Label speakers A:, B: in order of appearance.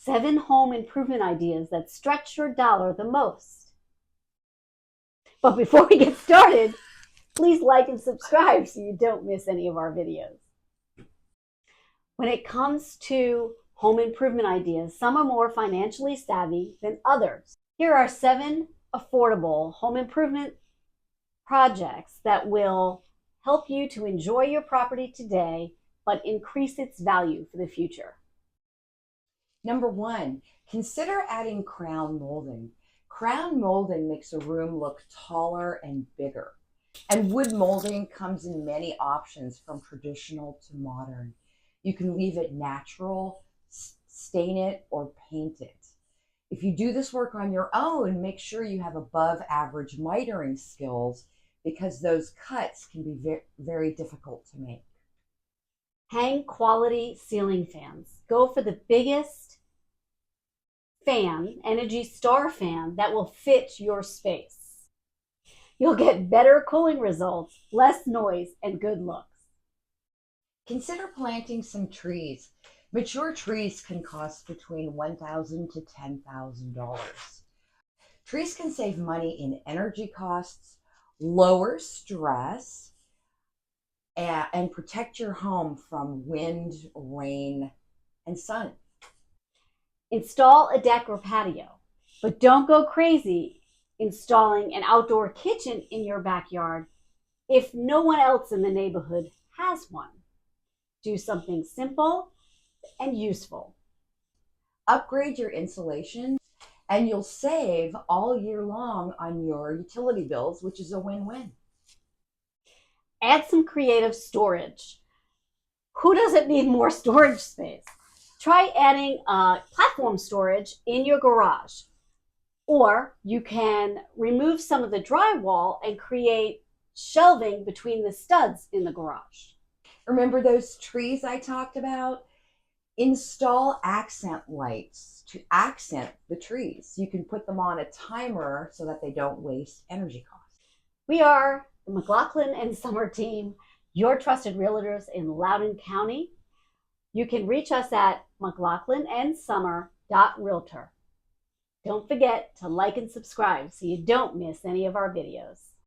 A: 7 home improvement ideas that stretch your dollar the most. But before we get started, please like and subscribe so you don't miss any of our videos. When it comes to home improvement ideas, some are more financially savvy than others. Here are 7 affordable home improvement projects that will help you to enjoy your property today, but increase its value for the future.
B: Number 1, consider adding crown molding. Crown molding makes a room look taller and bigger. And wood molding comes in many options from traditional to modern. You can leave it natural, stain it, or paint it. If you do this work on your own, make sure you have above average mitering skills because those cuts can be very difficult to make.
A: Hang quality ceiling fans. Go for the biggest fan, Energy Star fan, that will fit your space. You'll get better cooling results, less noise, and good looks.
B: Consider planting some trees. Mature trees can cost between $1,000 to $10,000. Trees can save money in energy costs, lower stress, and protect your home from wind, rain, and sun.
A: Install a deck or patio, but don't go crazy installing an outdoor kitchen in your backyard if no one else in the neighborhood has one. Do something simple and useful.
B: Upgrade your insulation and you'll save all year long on your utility bills, which is a win-win.
A: Add some creative storage. Who doesn't need more storage space? Try adding platform storage in your garage. Or you can remove some of the drywall and create shelving between the studs in the garage.
B: Remember those trees I talked about? Install accent lights to accent the trees. You can put them on a timer so that they don't waste energy costs.
A: We are the McLoughlin and Sommer team, your trusted realtors in Loudoun County. You can reach us at McLoughlinandsummer.realtor. Don't forget to like and subscribe so you don't miss any of our videos.